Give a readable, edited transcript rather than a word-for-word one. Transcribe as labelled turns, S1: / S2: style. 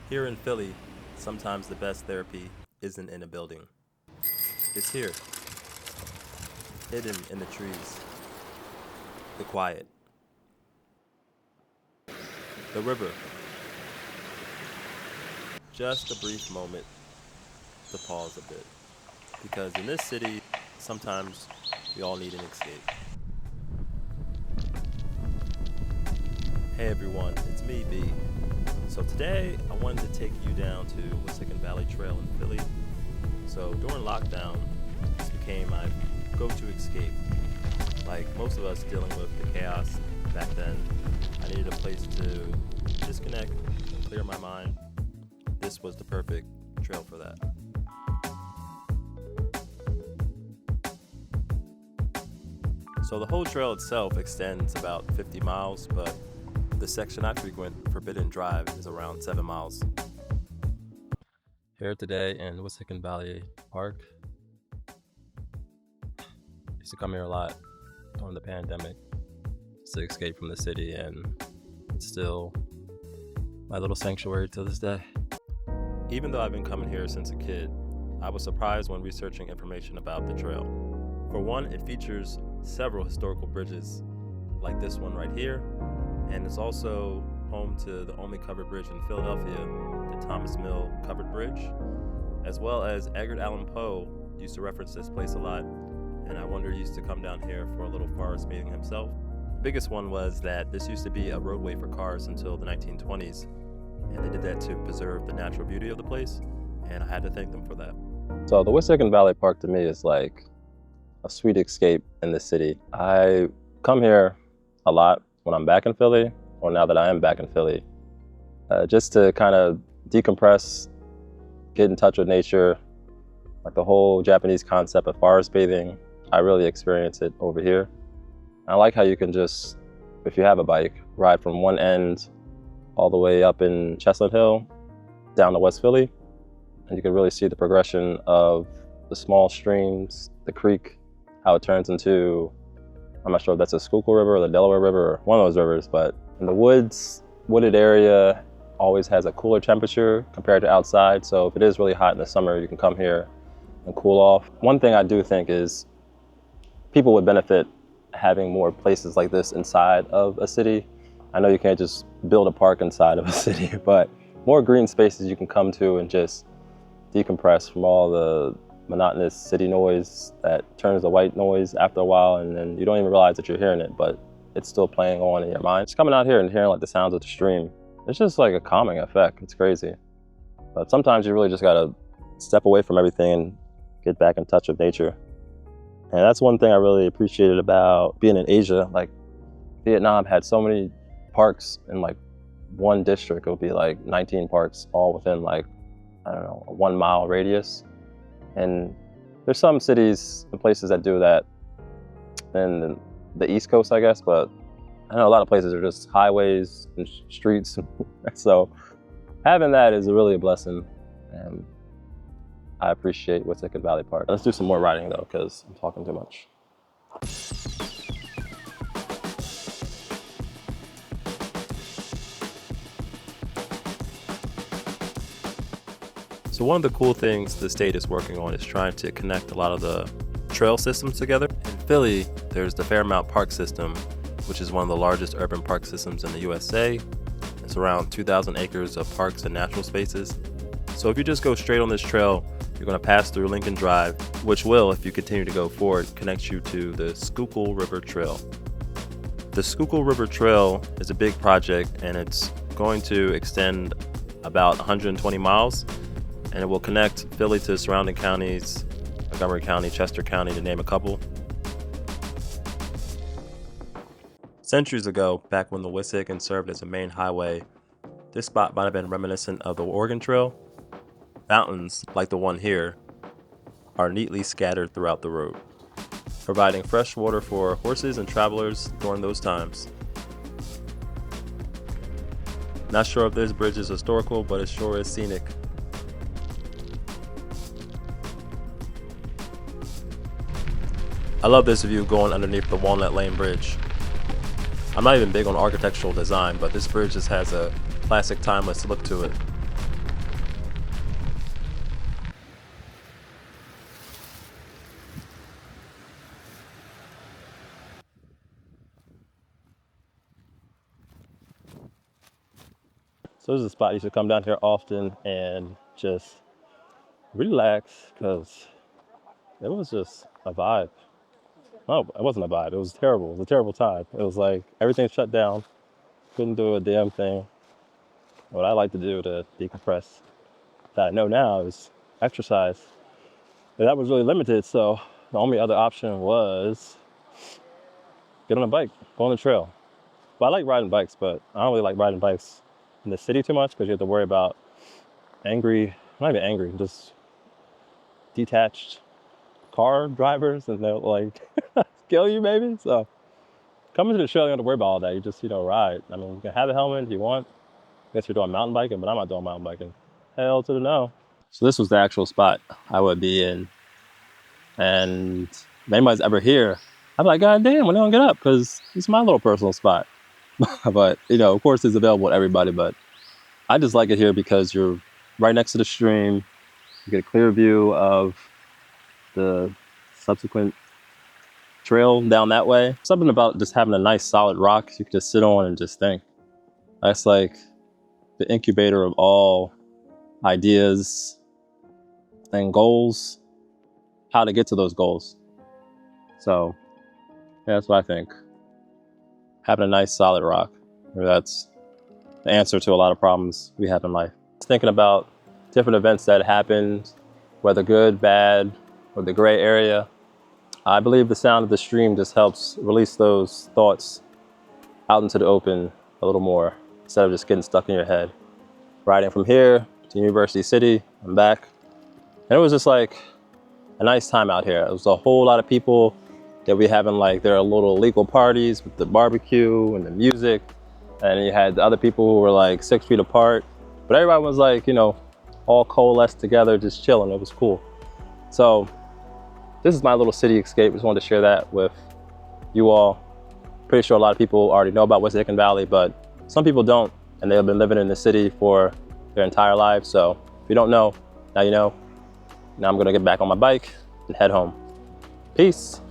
S1: Here in Philly, sometimes the best therapy isn't in a building. It's here, hidden in the trees, the quiet, the river. Just a brief moment to pause a bit. Because in this city, sometimes we all need an escape. Hey everyone, it's me, B. So today, I wanted to take you down to Wissahickon Valley Trail in Philly. So during lockdown, this became my go-to escape. Like most of us dealing with the chaos back then, I needed a place to disconnect and clear my mind. This was the perfect trail for that. So the whole trail itself extends about 50 miles, but the section I frequent, Forbidden Drive, is around 7 miles. Here today in Wissahickon Valley Park. Used to come here a lot during the pandemic to escape from the city, and it's still my little sanctuary to this day. Even though I've been coming here since a kid, I was surprised when researching information about the trail. For one, it features several historical bridges like this one right here, and it's also home to the only covered bridge in Philadelphia, the Thomas Mill Covered Bridge, as well as Edgar Allan Poe used to reference this place a lot, and I wonder he used to come down here for a little forest bathing himself. The biggest one was that this used to be a roadway for cars until the 1920s, and they did that to preserve the natural beauty of the place, and I had to thank them for that. So the Wissahickon Valley Park to me is like a sweet escape in the city. I come here a lot when I'm back in Philly, or now that I am back in Philly, just to kind of decompress, get in touch with nature. Like the whole Japanese concept of forest bathing, I really experience it over here. I like how you can just, if you have a bike, ride from one end all the way up in Chestnut Hill down to West Philly, and you can really see the progression of the small streams, the creek, how it turns into, I'm not sure if that's a Schuylkill River or the Delaware River or one of those rivers, but in the wooded area always has a cooler temperature compared to outside. So if it is really hot in the summer, you can come here and cool off. One thing I do think is people would benefit having more places like this inside of a city. I know you can't just build a park inside of a city, but more green spaces you can come to and just decompress from all the monotonous city noise that turns to white noise after a while, and then you don't even realize that you're hearing it, but it's still playing on in your mind. Just coming out here and hearing like the sounds of the stream, it's just like a calming effect. It's crazy. But sometimes you really just gotta step away from everything and get back in touch with nature. And that's one thing I really appreciated about being in Asia. Like Vietnam had so many parks in like one district. It would be like 19 parks all within like, I don't know, a 1 mile radius. And there's some cities and places that do that in the East Coast, I guess, but I know a lot of places are just highways and streets. So having that is really a blessing, and I appreciate Wissahickon Valley Park. Let's do some more riding though, because I'm talking too much. So one of the cool things the state is working on is trying to connect a lot of the trail systems together. In Philly, there's the Fairmount Park system, which is one of the largest urban park systems in the USA. It's around 2,000 acres of parks and natural spaces. So if you just go straight on this trail, you're going to pass through Lincoln Drive, which will, if you continue to go forward, connect you to the Schuylkill River Trail. The Schuylkill River Trail is a big project, and it's going to extend about 120 miles. And it will connect Philly to surrounding counties, Montgomery County, Chester County, to name a couple. Centuries ago, back when the Wissahickon served as a main highway, this spot might have been reminiscent of the Oregon Trail. Fountains, like the one here, are neatly scattered throughout the road, providing fresh water for horses and travelers during those times. Not sure if this bridge is historical, but it sure is scenic. I love this view going underneath the Walnut Lane Bridge. I'm not even big on architectural design, but this bridge just has a classic timeless look to it. So this is a spot you should come down here often and just relax, because it was just a vibe. No, it wasn't a vibe. It was terrible. It was a terrible time. It was like everything shut down. Couldn't do a damn thing. What I like to do to decompress, that I know now, is exercise. And that was really limited, so the only other option was get on a bike, go on the trail. But I like riding bikes, but I don't really like riding bikes in the city too much, because you have to worry about not even angry, just detached car drivers, and they'll like kill you maybe. So coming to the trail, you don't have to worry about all that. You just, ride. I mean, you can have a helmet if you want. I guess you're doing mountain biking, but I'm not doing mountain biking. Hell to the no. So this was the actual spot I would be in. And if anybody's ever here, I'm like, God damn, when they don't get up, because it's my little personal spot. But, of course it's available to everybody, but I just like it here because you're right next to the stream. You get a clear view of the subsequent trail down that way. Something about just having a nice solid rock you can just sit on and just think. That's like the incubator of all ideas and goals, how to get to those goals. So yeah, that's what I think. Having a nice solid rock, that's the answer to a lot of problems we have in life. Thinking about different events that happened, whether good, bad, or the gray area. I believe the sound of the stream just helps release those thoughts out into the open a little more, instead of just getting stuck in your head. Riding from here to University City, I'm back. And it was just like a nice time out here. It was a whole lot of people that we having like their little illegal parties with the barbecue and the music. And you had the other people who were like 6 feet apart. But everybody was like, all coalesced together, just chilling. It was cool. So this is my little city escape. Just wanted to share that with you all. Pretty sure a lot of people already know about Wissahickon Valley, but some people don't, and they've been living in the city for their entire lives. So if you don't know, now you know. Now I'm gonna get back on my bike and head home. Peace.